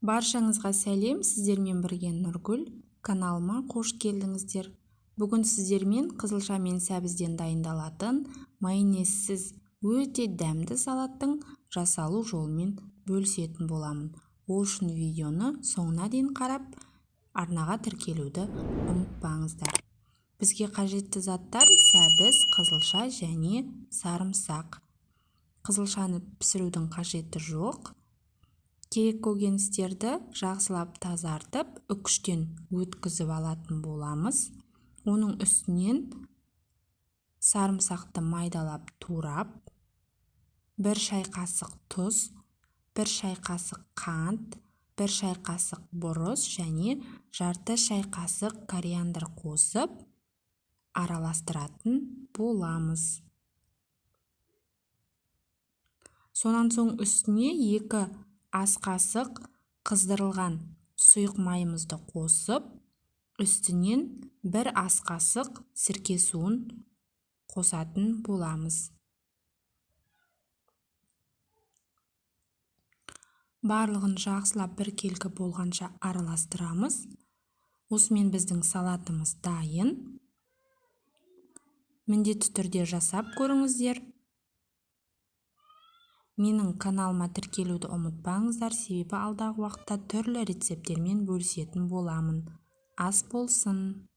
Баршаңызға сәлем, сіздермен бірге Нұргүл, каналыма қош келдіңіздер. Бүгін сіздермен қызылша мен сәбізден дайындалатын майонезсіз өте дәмді салаттың жасалу жолымен бөлісетін боламын. Ол үшін видеоны соңына дейін қарап, арнаға тіркелуді ұмытпаңыздар. Бізге қажетті заттар сәбіз, қызылша және сарымсақ. Қызылшаны пісірудің қажеті жоқ. Керек көкөністерді жақсылап тазартып, үкіштен өткізіп алатын боламыз. Оның үстінен сарымсақты майдалап турап, 1 шай қасық тұз, 1 шай қасық қант, 1 шай қасық бұрыс және жарты шай қасық кориандр қосып араластыратын боламыз. Сонан соң үстіне 2 ас қасық қыздырылған сұйық майымызды қосып, үстінен 1 ас қасық сірке суын қосатын боламыз. Барлығын жақсылап біркелкі болғанша араластырамыз. Осымен біздің салатымыз дайын. Міндетті түрде жасап көріңіздер. Менің каналыма тіркелуді ұмытпаңыздар, себебі алдағы уақытта түрлі рецепттермен бөлісетін боламын. Ас болсын!